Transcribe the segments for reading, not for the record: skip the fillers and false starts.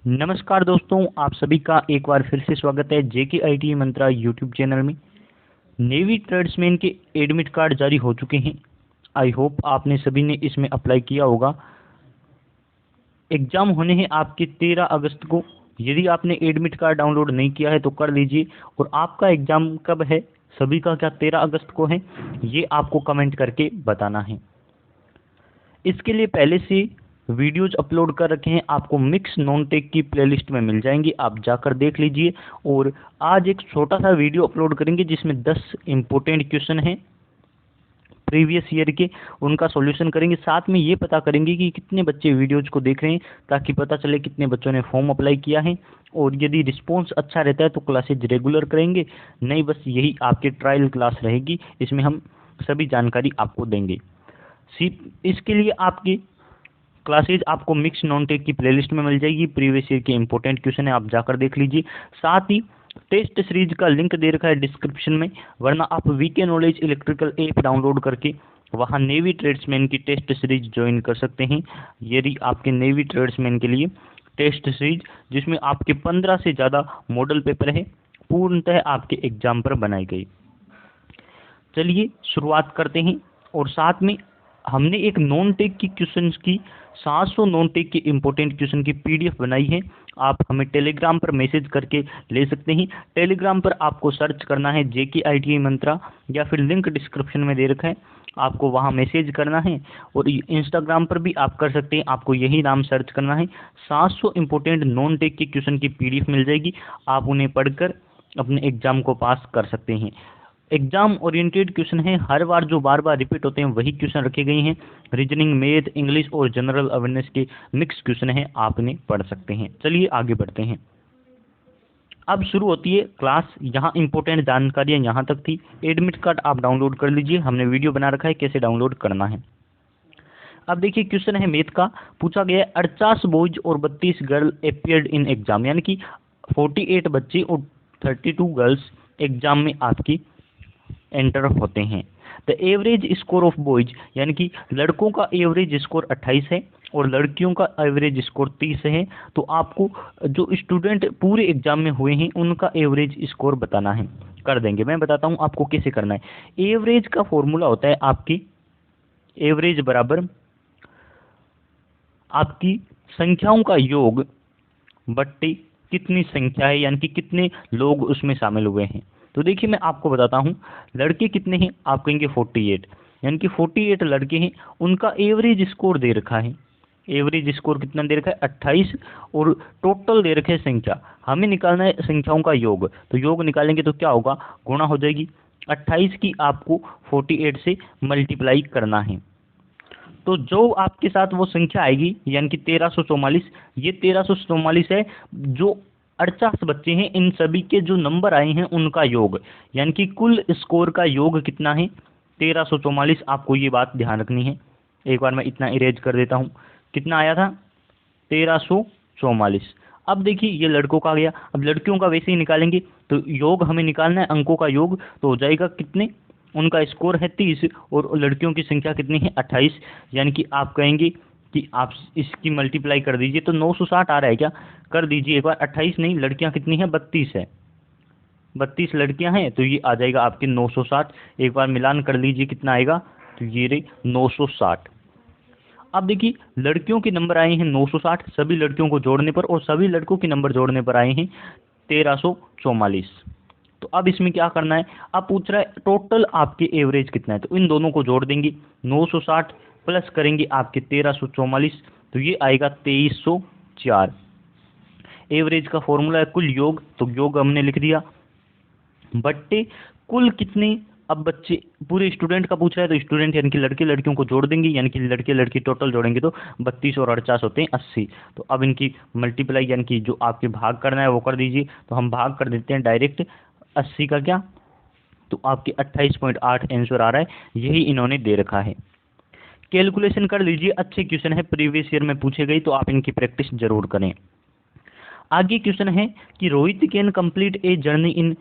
नमस्कार दोस्तों, आप सभी का एक बार फिर से स्वागत है जेके आईटी मंत्रा यूट्यूब चैनल में। नेवी ट्रेड्समैन के एडमिट कार्ड जारी हो चुके हैं। आई होप आपने सभी ने इसमें अप्लाई किया होगा। एग्ज़ाम होने हैं आपके 13 अगस्त को। यदि आपने एडमिट कार्ड डाउनलोड नहीं किया है तो कर लीजिए। और आपका एग्ज़ाम कब है, सभी का क्या 13 अगस्त को है, ये आपको कमेंट करके बताना है। इसके लिए पहले से वीडियोज अपलोड कर रखे हैं, आपको मिक्स नॉन टेक की प्लेलिस्ट में मिल जाएंगी, आप जाकर देख लीजिए। और आज एक छोटा सा वीडियो अपलोड करेंगे जिसमें 10 इम्पोर्टेंट क्वेश्चन हैं प्रीवियस ईयर के, उनका सॉल्यूशन करेंगे। साथ में ये पता करेंगे कि कितने बच्चे वीडियोज को देख रहे हैं, ताकि पता चले कितने बच्चों ने फॉर्म अप्लाई किया है। और यदि रिस्पॉन्स अच्छा रहता है तो क्लासेज रेगुलर करेंगे, नहीं बस यही आपकी ट्रायल क्लास रहेगी, इसमें हम सभी जानकारी आपको देंगे। इसके लिए आपकी क्लासेज आपको मिक्स नॉन टेक की प्लेलिस्ट में मिल जाएगी। प्रीवियस ईयर के इंपॉर्टेंट क्वेश्चन है, आप जाकर देख लीजिए। साथ ही टेस्ट सीरीज का लिंक दे रखा है डिस्क्रिप्शन में, वरना आप VK knowledge electrical app download करके वहां नेवी ट्रेड्समैन की टेस्ट सीरीज ज्वाइन कर सकते हैं। यदि आपके नेवी ट्रेड्समैन के लिए टेस्ट सीरीज जिसमें आपके 15 से ज़्यादा मॉडल पेपर है, पूर्णतः आपके एग्जाम पर बनाई गई। चलिए शुरुआत करते हैं। और साथ में हमने एक नॉन टेक की क्वेश्चंस की 700 नॉन टेक के इंपॉर्टेंट क्वेश्चन की पीडीएफ बनाई है। आप हमें टेलीग्राम पर मैसेज करके ले सकते हैं। टेलीग्राम पर आपको सर्च करना है जेके आईटीआई मंत्रा, या फिर लिंक डिस्क्रिप्शन में दे रखा है, आपको वहां मैसेज करना है। और इंस्टाग्राम पर भी आप कर सकते हैं, आपको यही नाम सर्च करना है। 700 इंपॉर्टेंट नॉन टेक के क्वेश्चन की पीडीएफ मिल जाएगी, आप उन्हें पढ़कर अपने एग्जाम को पास कर सकते हैं। एग्जाम ओरिएंटेड क्वेश्चन है, हर बार जो बार बार रिपीट होते हैं वही क्वेश्चन रखे गए हैं। रीजनिंग, मैथ, इंग्लिश और जनरल अवेयरनेस के मिक्स क्वेश्चन है, आप इन्हें पढ़ सकते हैं। चलिए आगे बढ़ते हैं। अब शुरू होती है क्लास। यहाँ इंपॉर्टेंट जानकारियाँ यहाँ तक थी। एडमिट कार्ड आप डाउनलोड कर लीजिए, हमने वीडियो बना रखा है कैसे डाउनलोड करना है। अब देखिए क्वेश्चन है मैथ का, पूछा गया 48 बॉयज और 32 गर्ल अपियर्ड इन एग्जाम, यानी कि 48 बच्चे और 32 गर्ल्स एग्जाम में आपकी एंटर होते हैं। The average score of boys, यानी कि लड़कों का एवरेज स्कोर 28 है और लड़कियों का एवरेज स्कोर 30 है। तो आपको जो स्टूडेंट पूरे एग्जाम में हुए हैं उनका एवरेज स्कोर बताना है। कर देंगे, मैं बताता हूँ आपको कैसे करना है। एवरेज का फॉर्मूला होता है आपकी एवरेज बराबर आपकी संख्याओं का योग बट्टे कितनी संख्या है, यानी कि कितने लोग उसमें शामिल हुए हैं। तो देखिए मैं आपको बताता हूँ, लड़के कितने हैं, आप कहेंगे 48, यानी कि 48 लड़के हैं, उनका एवरेज स्कोर दे रखा है। एवरेज स्कोर कितना दे रखा है, 28, और टोटल दे रखे संख्या। हमें निकालना है संख्याओं का योग, तो योग निकालेंगे तो क्या होगा, गुणा हो जाएगी। 28 की आपको 48 से मल्टीप्लाई करना है, तो जो आपके साथ वो संख्या आएगी, यानी कि 1344। ये 1344 है जो 48 बच्चे हैं, इन सभी के जो नंबर आए हैं उनका योग, यानी कि कुल स्कोर का योग कितना है, 1344। आपको ये बात ध्यान रखनी है। एक बार मैं इतना इरेज कर देता हूँ, कितना आया था, 1344। अब देखिए ये लड़कों का आ गया। अब लड़कियों का वैसे ही निकालेंगे, तो योग हमें निकालना है, अंकों का योग, तो हो जाएगा कितने, उनका स्कोर है 30 और लड़कियों की संख्या कितनी है, 28। यानी कि आप कहेंगे कि आप इसकी मल्टीप्लाई कर दीजिए, तो 960 आ रहा है क्या, कर दीजिए एक बार। 28 नहीं, लड़कियां कितनी हैं, 32 है, 32 लड़कियां हैं, तो ये आ जाएगा आपके 960। एक बार मिलान कर लीजिए कितना आएगा, तो ये रही 960। अब देखिए लड़कियों के नंबर आए हैं 960 सभी लड़कियों को जोड़ने पर, और सभी लड़कों के नंबर जोड़ने पर आए हैं 1344। तो अब इसमें क्या करना है, अब पूछ रहा है टोटल आपके एवरेज कितना है, तो इन दोनों को जोड़ देंगे। 960 प्लस करेंगे आपके 1344, तो ये आएगा 2304। एवरेज का फॉर्मूला है कुल योग, तो योग हमने लिख दिया, बट्टे कुल कितने, अब बच्चे पूरे स्टूडेंट का पूछ रहा है, तो स्टूडेंट यानी कि लड़के लड़कियों को जोड़ देंगे, यानी कि लड़के लड़की टोटल जोड़ेंगे तो 32 और 48 होते हैं 80। तो अब इनकी मल्टीप्लाई यानी कि जो आपके भाग करना है वो कर दीजिए। तो हम भाग कर देते हैं डायरेक्ट 80 का क्या, तो आपके 28.8 आंसर आ रहा है, यही इन्होंने दे रखा है। कैलकुलेशन कर लीजिए, अच्छे क्वेश्चन है, प्रीवियस ईयर में पूछे गए, तो आप इनकी प्रैक्टिस जरूर करें। आगे क्वेश्चन है कि Rohit can complete a journey in,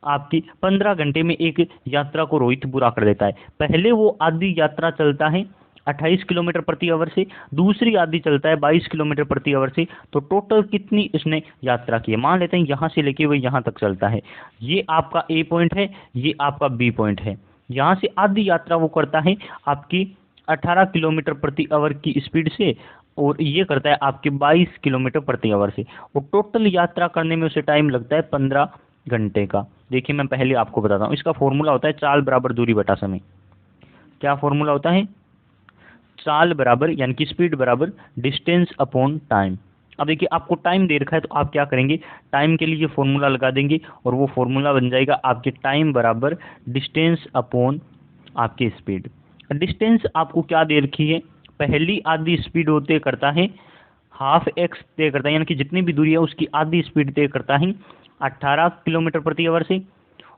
आपकी 15 घंटे में एक यात्रा को रोहित पूरा कर देता है। पहले वो आधी यात्रा चलता है, 28 किलोमीटर प्रति आवर से, दूसरी आधी चलता है 22 किलोमीटर प्रति आवर से। तो टोटल कितनी इसने यात्रा की है, मान लेते हैं यहाँ से लेके वो यहाँ तक चलता है। ये आपका ए पॉइंट है, ये आपका बी पॉइंट है। यहाँ से आधी यात्रा वो करता है आपकी 18 किलोमीटर प्रति आवर की स्पीड से, और ये करता है आपके 22 किलोमीटर प्रति आवर से। और टोटल यात्रा करने में उसे टाइम लगता है 15 घंटे का। देखिए मैं पहले आपको बताता हूँ, इसका फॉर्मूला होता है चाल बराबर दूरी बटा समय। क्या फॉर्मूला होता है? चाल बराबर यानी कि स्पीड बराबर डिस्टेंस अपॉन टाइम। अब देखिए आपको टाइम दे रखा है, तो आप क्या करेंगे, टाइम के लिए फॉर्मूला लगा देंगे, और वो फॉर्मूला बन जाएगा आपके टाइम बराबर डिस्टेंस अपॉन आपकी स्पीड। डिस्टेंस आपको क्या दे रखी है, पहली आधी स्पीड वो तय करता है, हाफ एक्स तय करता है, यानी कि जितनी भी दूरी है उसकी आधी स्पीड तय करता है 18 किलोमीटर प्रति आवर से।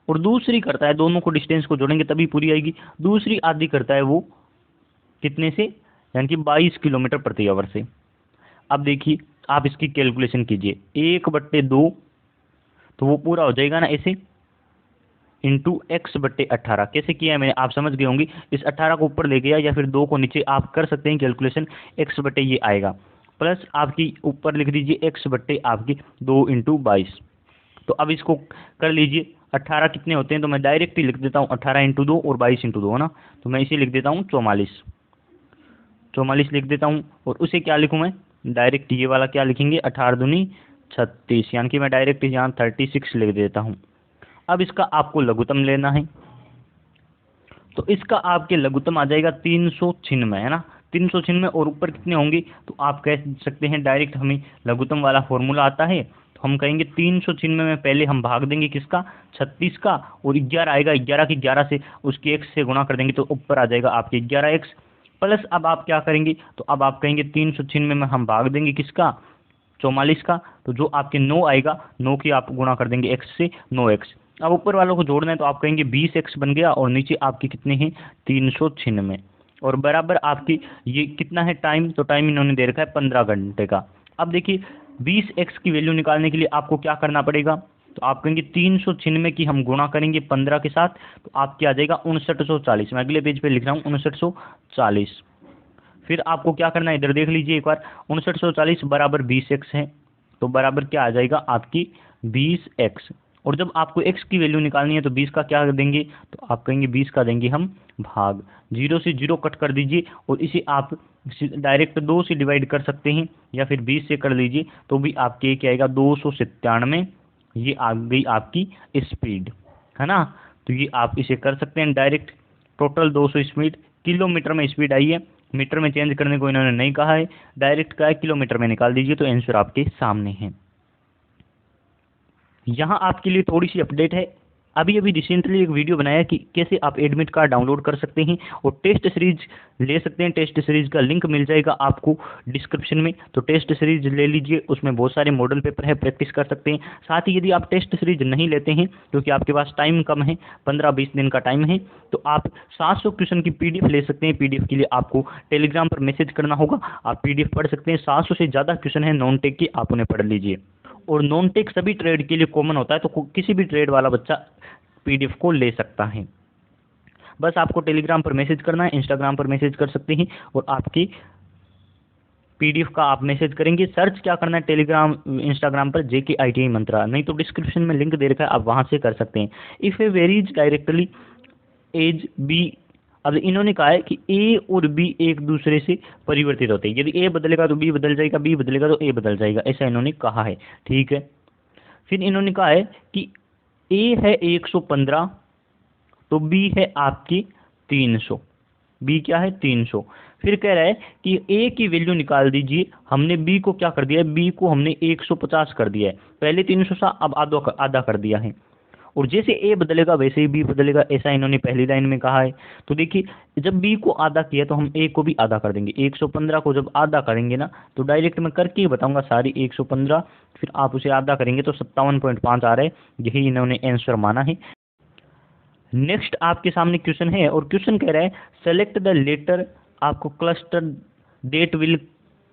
और दूसरी करता है, दोनों को डिस्टेंस को जोड़ेंगे तभी पूरी आएगी, दूसरी आधी करता है वो कितने से, यानी कि 22 किलोमीटर प्रति आवर से। अब देखिए आप इसकी कैलकुलेशन कीजिए, 1/2 तो वो पूरा हो जाएगा ना ऐसे, इंटू x/18। कैसे किया है मैंने, आप समझ गए होंगे। इस 18 को ऊपर ले गया या फिर 2 को नीचे, आप कर सकते हैं कैलकुलेशन, x/ ये आएगा, प्लस आपकी ऊपर लिख दीजिए x/ आपकी 2 × 22। तो अब इसको कर लीजिए, 18 कितने होते हैं, तो मैं डायरेक्ट ही लिख देता हूँ 18 × 2 और 22 × 2 है ना, तो मैं इसे लिख देता हूँ 44 लिख देता हूँ। और उसे क्या लिखूँ मैं, डायरेक्ट ये वाला क्या लिखेंगे, 18 दूनी 36, यानी कि मैं डायरेक्ट यहाँ 36 लिख देता हूँ। अब इसका आपको लघुत्तम लेना है, तो इसका आपके लघुत्तम आ जाएगा 396, है ना, 396। और ऊपर कितने होंगे, तो आप कह सकते हैं डायरेक्ट हमें लघुत्तम वाला फॉर्मूला आता है, तो हम कहेंगे 396 में पहले हम भाग देंगे किसका, 36 का, और 11 आएगा, 11 की 11 से उसके x से गुणा कर देंगे, तो ऊपर आ जाएगा आपके 11x। प्लस अब आप क्या करेंगे, तो अब आप कहेंगे 396 में हम भाग देंगे किसका, 44 का, तो जो आपके 9 आएगा, 9 की आप गुणा कर देंगे x से, 9x। अब ऊपर वालों को जोड़ना है, तो आप कहेंगे 20x बन गया, और नीचे आपके कितने हैं 396, और बराबर आपकी ये कितना है टाइम, तो टाइम इन्होंने दे रखा है 15 घंटे का। अब देखिए 20x की वैल्यू निकालने के लिए आपको क्या करना पड़ेगा, तो आप कहेंगे 396 की हम गुणा करेंगे 15 के साथ, तो आपके आ जाएगा 5940। मैं अगले पेज पे लिख रहा हूँ 5940। फिर आपको क्या करना है, इधर देख लीजिए एक बार, 5940 बराबर 20x है, तो बराबर क्या आ जाएगा आपकी 20x। और जब आपको x की वैल्यू निकालनी है, तो 20 का क्या देंगे, तो आप कहेंगे 20 का देंगे हम भाग, 0 से 0 कट कर दीजिए, और इसे आप डायरेक्ट 2 से डिवाइड कर सकते हैं, या फिर 20 से कर लीजिए, तो भी आपके क्या आएगा 297। ये आ गई आपकी स्पीड, है ना। तो ये आप इसे कर सकते हैं डायरेक्ट, टोटल 200 स्पीड, किलोमीटर में स्पीड आई है, मीटर में चेंज करने को इन्होंने नहीं कहा है, डायरेक्ट का है, किलोमीटर में निकाल दीजिए, तो आंसर आपके सामने है। यहाँ आपके लिए थोड़ी सी अपडेट है, अभी रिसेंटली एक वीडियो बनाया कि कैसे आप एडमिट कार्ड डाउनलोड कर सकते हैं और टेस्ट सीरीज ले सकते हैं। टेस्ट सीरीज का लिंक मिल जाएगा आपको डिस्क्रिप्शन में, तो टेस्ट सीरीज ले लीजिए, उसमें बहुत सारे मॉडल पेपर है, प्रैक्टिस कर सकते हैं। साथ ही यदि आप टेस्ट सीरीज नहीं लेते हैं, क्योंकि आपके पास टाइम कम है, 15-20 दिन का टाइम है, तो आप 700 क्वेश्चन की PDF ले सकते हैं। PDF के लिए आपको टेलीग्राम पर मैसेज करना होगा, आप PDF पढ़ सकते हैं। 700 से ज़्यादा क्वेश्चन है नॉन टेक के, आप उन्हें पढ़ लीजिए। और नॉन टेक सभी ट्रेड के लिए कॉमन होता है, तो किसी भी ट्रेड वाला बच्चा PDF को ले सकता है। बस आपको टेलीग्राम पर मैसेज करना है, इंस्टाग्राम पर मैसेज कर सकते हैं, और आपकी PDF का आप मैसेज करेंगे। सर्च क्या करना है टेलीग्राम इंस्टाग्राम पर, JK ITI मंत्रा, नहीं तो डिस्क्रिप्शन में लिंक दे रखा है, आप वहां से कर सकते हैं। If A varies directly as B, अब इन्होंने कहा है कि A और B एक दूसरे से परिवर्तित होते हैं, यदि A बदलेगा तो B बदल जाएगा, B बदलेगा तो A बदल जाएगा, ऐसा इन्होंने कहा है, ठीक है। फिर इन्होंने कहा है कि A है 115, तो B है आपकी 300, B क्या है 300। फिर कह रहा है कि A की वैल्यू निकाल दीजिए, हमने B को क्या कर दिया है, B को हमने 150 कर दिया है, पहले 300 था, अब आधा कर दिया है, और जैसे A बदलेगा वैसे ही B बदलेगा, ऐसा इन्होंने पहली लाइन में कहा है। तो देखिए जब B को आधा किया तो हम A को भी आधा कर देंगे, 115 को जब आधा करेंगे ना, तो डायरेक्ट मैं करके ही बताऊंगा सारी 115, फिर आप उसे आधा करेंगे तो 57.5 आ रहा है, यही इन्होंने आंसर माना है। नेक्स्ट आपके सामने क्वेश्चन है, और क्वेश्चन कह रहा है सेलेक्ट द लेटर, आपको cluster that will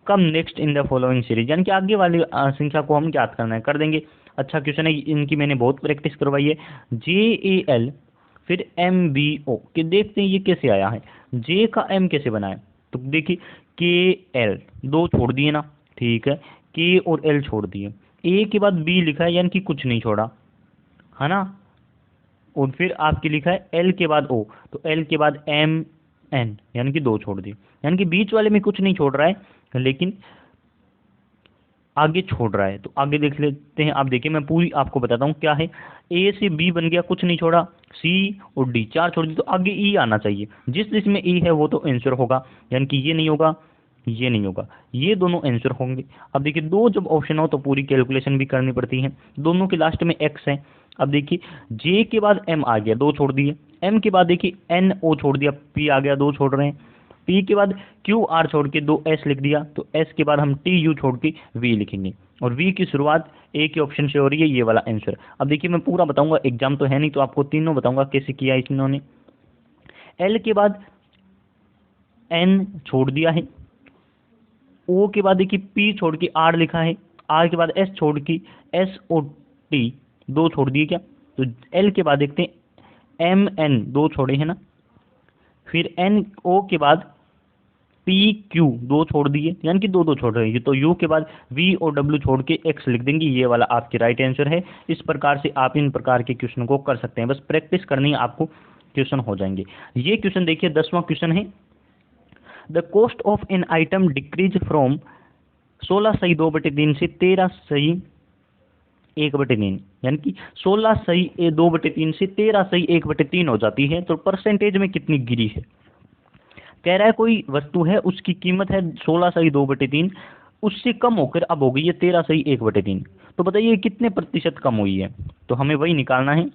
come next in the following series, यानी कि आगे वाली संख्या को हम ज्ञात करना है, कर देंगे। अच्छा क्वेश्चन है, इनकी मैंने बहुत प्रैक्टिस करवाई है। JAL फिर MBO, कि देखते हैं ये कैसे आया है, J का M कैसे बना है, तो देखिए के एल, दो छोड़ दिए ना, ठीक है, के और एल छोड़ दिए, ए के बाद बी लिखा है यानी कि कुछ नहीं छोड़ा, है ना, और फिर आपके लिखा है एल के बाद ओ, तो एल के बाद एम एन यानी कि दो छोड़ दिए, यानी कि बीच वाले में कुछ नहीं छोड़ रहा है लेकिन आगे छोड़ रहा है। तो आगे देख लेते हैं। आप देखिए मैं पूरी आपको बताता हूँ क्या है। ए से बी बन गया, कुछ नहीं छोड़ा, सी और डी चार छोड़ दी, तो आगे ई आना चाहिए, जिसमें ई है वो तो आंसर होगा, यानी कि ये नहीं होगा, ये नहीं होगा, ये दोनों आंसर होंगे। अब देखिए दो जब ऑप्शन हो तो पूरी कैलकुलेशन भी करनी पड़ती है। दोनों के लास्ट में एक्स है। अब देखिए जे के बाद एम आ गया, दो छोड़ दिए, एम के बाद देखिए एन ओ छोड़ दिया, पी आ गया, दो छोड़ रहे हैं, पी के बाद क्यू आर छोड़ के दो एस लिख दिया, तो एस के बाद हम टी यू छोड़ के वी लिखेंगे, और वी की शुरुआत ए के ऑप्शन से हो रही है, ये वाला आंसर। अब देखिए मैं पूरा बताऊंगा, एग्जाम तो है नहीं तो आपको तीनों बताऊंगा कैसे किया इन्होंने। एल के बाद एन छोड़ दिया है, ओ के बाद देखिए पी छोड़ के आर लिखा है, आर के बाद एस छोड़ के एस ओ टी दो छोड़ दिए क्या, तो एल के बाद देखते हैं एम एन दो छोड़े हैं ना, फिर एन ओ के बाद पी क्यू दो छोड़ दिए, यानी कि दो दो छोड़ रही है, तो यू के बाद वी और डब्ल्यू छोड़ के एक्स लिख देंगे, ये वाला आपके राइट आंसर है। इस प्रकार से आप इन प्रकार के क्वेश्चन को कर सकते हैं, बस प्रैक्टिस करनी है आपको, क्वेश्चन हो जाएंगे। ये क्वेश्चन देखिए 10वां क्वेश्चन है। The cost of an item decrease from 16 सही 2/3 से 13 सही 1/3, यानी कि 16 सही 2/3 से 13 सही 1/3 हो जाती है, तो परसेंटेज में कितनी गिरी है। कह रहा है कोई वस्तु है, उसकी कीमत है 16 सही 2/3, उससे कम होकर अब हो गई है 13 सही 1/3, तो बताइए कितने प्रतिशत कम हुई है। तो हमें वही निकालना है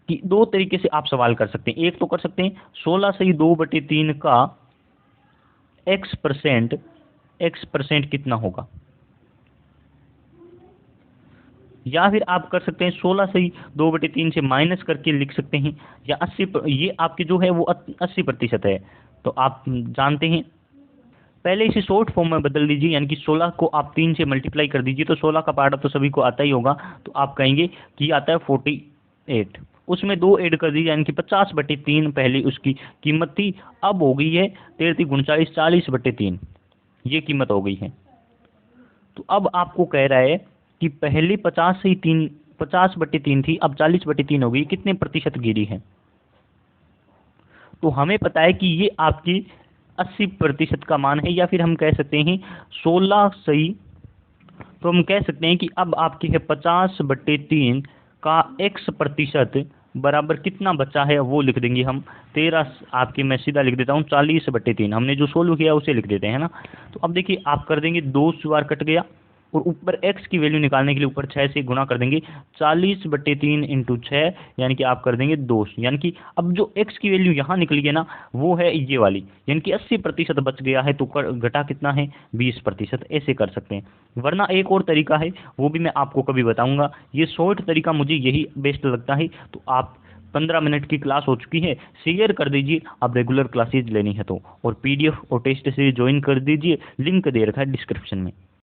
कि दो तरीके से आप सवाल कर सकते हैं। एक तो कर सकते हैं 16 सही 2/3 का x% कितना होगा, या फिर आप कर सकते हैं 16 सही 2/3 से माइनस करके लिख सकते हैं, या 80, ये आपके जो है वो 80% है। तो आप जानते हैं, पहले इसे शॉर्ट फॉर्म में बदल दीजिए, यानी कि 16 को आप 3 से मल्टीप्लाई कर दीजिए, तो 16 का पार्ट तो सभी को आता ही होगा, तो आप कहेंगे कि आता है 48, उसमें 2 ऐड कर दीजिए, यानी कि 50/3 पहले उसकी कीमत थी, अब हो गई है 13 39 40/3, ये कीमत हो गई है। तो अब आपको कह रहा है कि पहले 50/3 थी, अब 40/3 हो गई, कितने प्रतिशत गिरी है। तो हमें पता है कि ये आपकी 80% का मान है, या फिर हम कह सकते हैं 16 सही, तो हम कह सकते हैं कि अब आपकी है 50/3 का x% बराबर कितना बचा है वो लिख देंगे हम 13, आपके मैं सीधा लिख देता हूँ 40/3, हमने जो सोल्व किया उसे लिख देते हैं ना। तो अब देखिए आप कर देंगे 2 बार कट गया, और ऊपर x की वैल्यू निकालने के लिए ऊपर 6 से गुणा कर देंगे, 40/3 × 6, यानी कि आप कर देंगे 2, यानी कि अब जो x की वैल्यू यहाँ निकली है ना वो है ये वाली, यानी कि 80% बच गया है, तो घटा कितना है 20%, ऐसे कर सकते हैं। वरना एक और तरीका है, वो भी मैं आपको कभी बताऊंगा, ये शॉर्ट तरीका मुझे यही बेस्ट लगता है। तो आप 15 मिनट की क्लास हो चुकी है, शेयर कर दीजिए, आप रेगुलर क्लासेज लेनी है तो, और PDF और टेस्ट सीरीज ज्वाइन कर दीजिए, लिंक दे रखा है डिस्क्रिप्शन में।